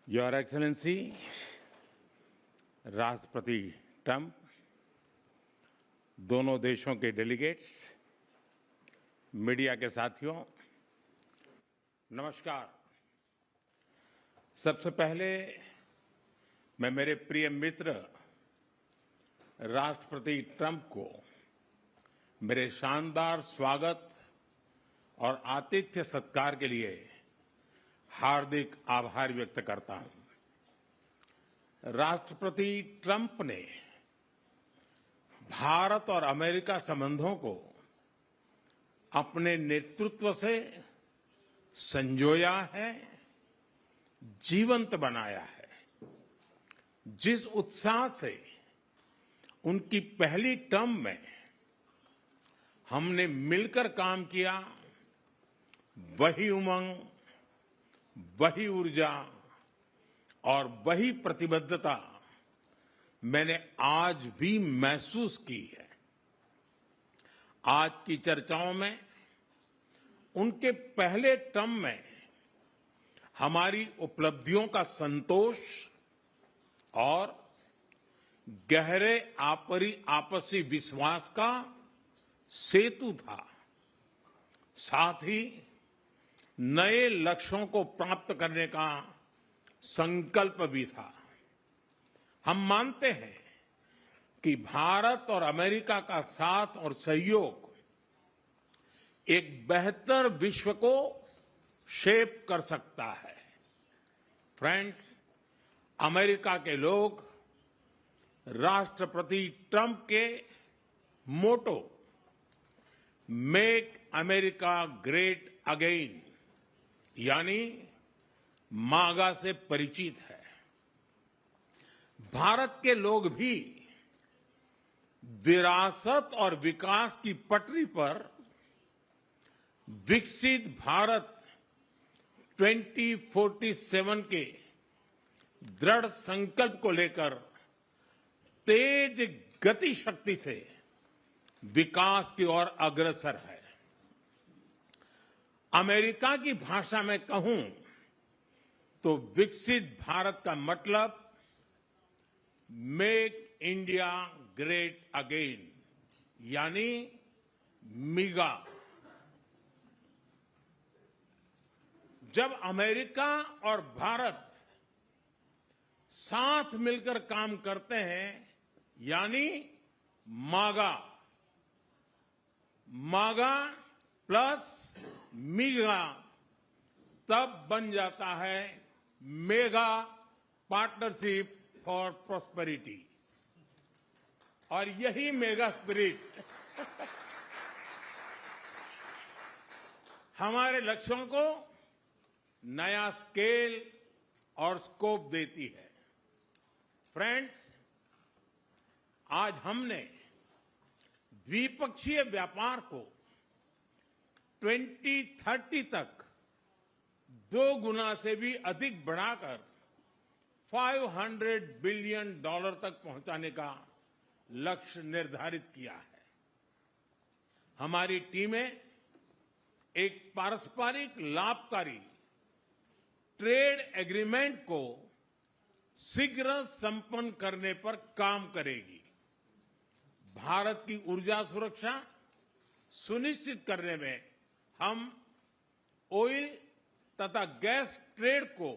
Your excellency राष्ट्रपति Trump, दोनों देशों के डेलीगेट्स, मीडिया के साथियों, नमस्कार। सबसे पहले मैं मेरे प्रिय मित्र राष्ट्रपति ट्रंप को मेरे शानदार स्वागत और आतिथ्य सत्कार के लिए हार्दिक आभार व्यक्त करता हूं। राष्ट्रपति ट्रंप ने भारत और अमेरिका संबंधों को अपने नेतृत्व से संजोया है, जीवंत बनाया है। जिस उत्साह से उनकी पहली टर्म में हमने मिलकर काम किया, वही उमंग, वही ऊर्जा और वही प्रतिबद्धता मैंने आज भी महसूस की है। आज की चर्चाओं में उनके पहले टर्म में हमारी उपलब्धियों का संतोष और गहरे आपसी विश्वास का सेतु था। साथ ही नए लक्ष्यों को प्राप्त करने का संकल्प भी था। हम मानते हैं कि भारत और अमेरिका का साथ और सहयोग एक बेहतर विश्व को शेप कर सकता है। फ्रेंड्स, अमेरिका के लोग राष्ट्रपति ट्रंप के मोटो मेक अमेरिका ग्रेट अगेन यानी मागा से परिचित है। भारत के लोग भी विरासत और विकास की पटरी पर विकसित भारत 2047 के दृढ़ संकल्प को लेकर तेज गति शक्ति से विकास की ओर अग्रसर है। अमेरिका की भाषा में कहूं तो विकसित भारत का मतलब मेक इंडिया ग्रेट अगेन यानी मिगा। जब अमेरिका और भारत साथ मिलकर काम करते हैं यानी मागा, मागा प्लस मिगा, तब बन जाता है मेगा पार्टनरशिप फॉर प्रॉस्पेरिटी। और यही मेगा स्पिरिट हमारे लक्ष्यों को नया स्केल और स्कोप देती है। फ्रेंड्स, आज हमने द्विपक्षीय व्यापार को 2030 तक 2 गुना से भी अधिक बढ़ाकर $500 बिलियन तक पहुंचाने का लक्ष्य निर्धारित किया है। हमारी टीमें एक पारस्परिक लाभकारी ट्रेड एग्रीमेंट को शीघ्र संपन्न करने पर काम करेगी। भारत की ऊर्जा सुरक्षा सुनिश्चित करने में हम ऑयल तथा गैस ट्रेड को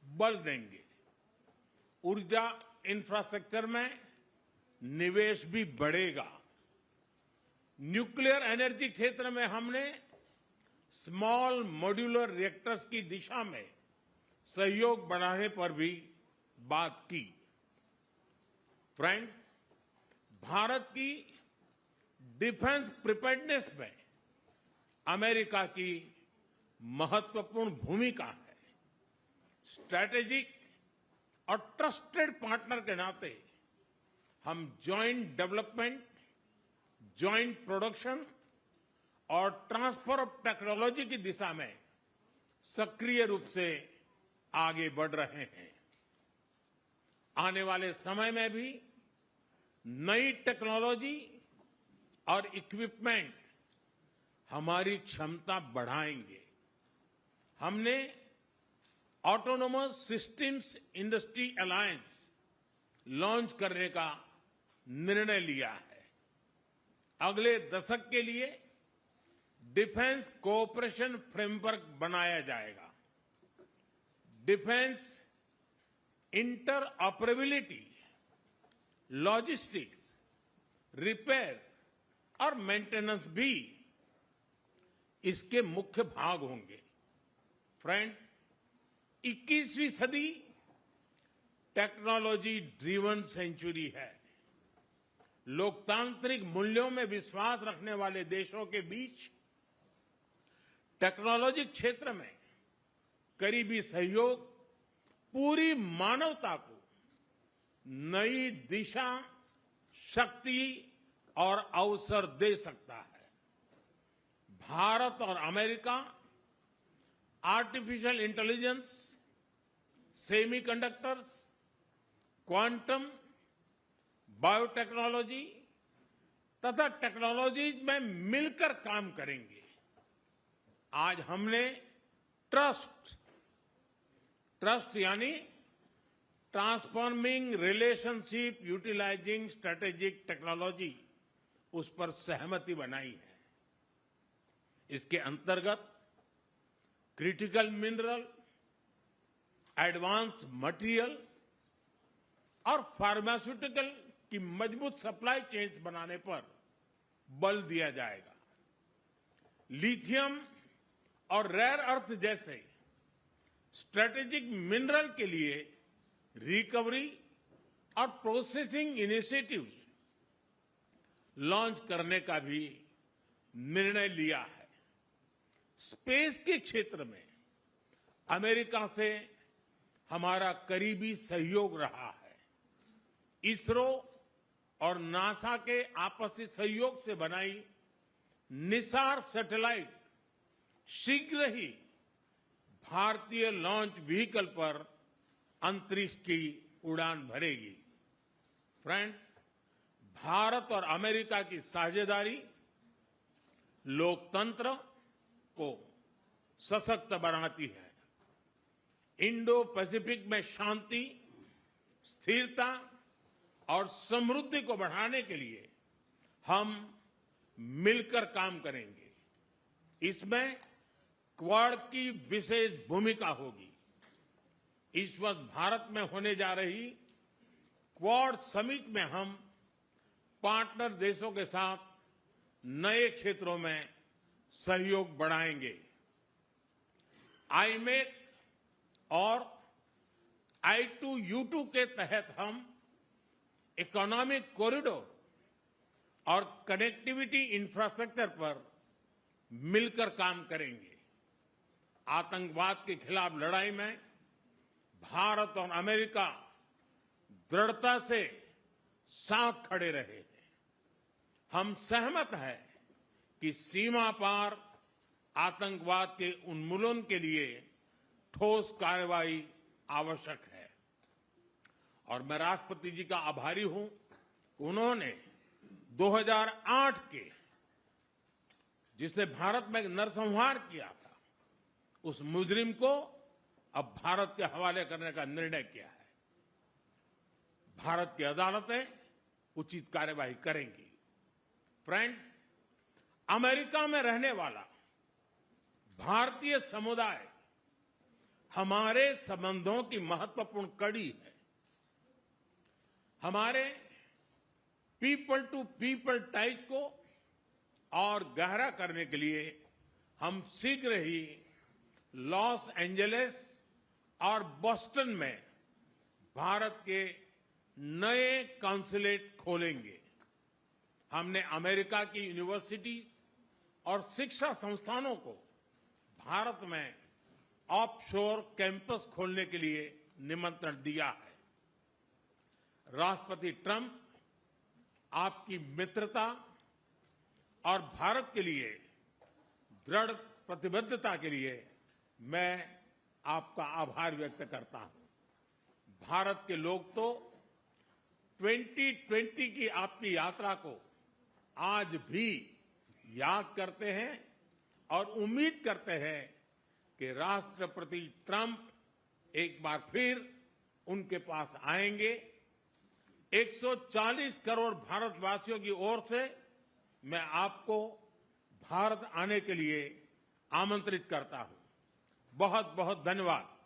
बल देंगे। ऊर्जा इंफ्रास्ट्रक्चर में निवेश भी बढ़ेगा। न्यूक्लियर एनर्जी क्षेत्र में हमने स्मॉल मॉड्यूलर रिएक्टर्स की दिशा में सहयोग बढ़ाने पर भी बात की। फ्रेंड्स, भारत की डिफेंस प्रिपेयर्डनेस में अमेरिका की महत्वपूर्ण भूमिका है। स्ट्रैटेजिक और ट्रस्टेड पार्टनर के नाते हम जॉइंट डेवलपमेंट, जॉइंट प्रोडक्शन और ट्रांसफर ऑफ टेक्नोलॉजी की दिशा में सक्रिय रूप से आगे बढ़ रहे हैं। आने वाले समय में भी नई टेक्नोलॉजी और इक्विपमेंट हमारी क्षमता बढ़ाएंगे। हमने autonomous systems industry alliance launch करने का निर्णय लिया है। अगले दशक के लिए डिफेंस कोऑपरेशन फ्रेमवर्क बनाया जाएगा। डिफेंस इंटरऑपरेबिलिटी, लॉजिस्टिक्स, रिपेयर और मेंटेनेंस भी इसके मुख्य भाग होंगे। फ्रेंड्स, 21वीं सदी टेक्नोलॉजी ड्रिवन सेंचुरी है। लोकतांत्रिक मूल्यों में विश्वास रखने वाले देशों के बीच टेक्नोलॉजी क्षेत्र में करीबी सहयोग पूरी मानवता को नई दिशा, शक्ति और अवसर दे सकता है। भारत और America artificial intelligence, semiconductors, quantum, biotechnology तथा टेक्नोलॉजीज में मिलकर काम करेंगे। आज हमने ट्रस्ट यानी transforming relationship utilising strategic technology, उस पर सहमति बनाई है। इसके अंतर्गत क्रिटिकल मिनरल, एडवांस मटेरियल और फार्मास्यूटिकल की मजबूत सप्लाई चेन्स बनाने पर बल दिया जाएगा। लिथियम और रेयर अर्थ जैसे स्ट्रेटेजिक मिनरल के लिए रिकवरी और प्रोसेसिंग इनिशिएटिव्स लॉन्च करने का भी निर्णय लिया है। स्पेस के क्षेत्र में अमेरिका से हमारा करीबी सहयोग रहा है। इसरो और नासा के आपसी सहयोग से बनाई निसार सैटेलाइट शीघ्र ही भारतीय लॉन्च व्हीकल पर अंतरिक्ष की उड़ान भरेगी। फ्रेंड्स, भारत और अमेरिका की साझेदारी लोकतंत्र को सशक्त बनाती है। इंडो पैसिफिक में शांति, स्थिरता और समृद्धि को बढ़ाने के लिए हम मिलकर काम करेंगे। इसमें क्वाड की विशेष भूमिका होगी। इस वर्ष भारत में होने जा रही क्वाड समिट में हम पार्टनर देशों के साथ नए क्षेत्रों में सहयोग बढ़ाएंगे। आईमेक और I2U2 के तहत हम इकोनॉमिक कॉरिडोर और कनेक्टिविटी इंफ्रास्ट्रक्चर पर मिलकर काम करेंगे। आतंकवाद के खिलाफ लड़ाई में भारत और अमेरिका दृढ़ता से साथ खड़े रहे हैं। हम सहमत हैं कि सीमा पार आतंकवाद के उन्मूलन के लिए ठोस कार्रवाई आवश्यक है। और मैं राष्ट्रपति जी का आभारी हूं, उन्होंने 2008 के जिसने भारत में नरसंहार किया था, उस मुजरिम को अब भारत के हवाले करने का निर्णय किया है। भारत की अदालतें उचित कार्यवाही करेंगी। फ्रेंड्स, अमेरिका में रहने वाला भारतीय समुदाय हमारे संबंधों की महत्वपूर्ण कड़ी है। हमारे पीपल टू पीपल टाइज को और गहरा करने के लिए हम शीघ्र ही लॉस एंजलिस और बोस्टन में भारत के नए कॉन्सुलेट खोलेंगे। हमने अमेरिका की यूनिवर्सिटीज और शिक्षा संस्थानों को भारत में ऑफशोर कैंपस खोलने के लिए निमंत्रण दिया है। राष्ट्रपति ट्रंप आपकी मित्रता और भारत के लिए दृढ़ प्रतिबद्धता के लिए मैं आपका आभार व्यक्त करता हूं। भारत के लोग तो 2020 की आपकी यात्रा को आज भी याद करते हैं और उम्मीद करते हैं कि राष्ट्रपति ट्रंप एक बार फिर उनके पास आएंगे। 140 करोड़ भारतवासियों की ओर से मैं आपको भारत आने के लिए आमंत्रित करता हूं। बहुत बहुत धन्यवाद।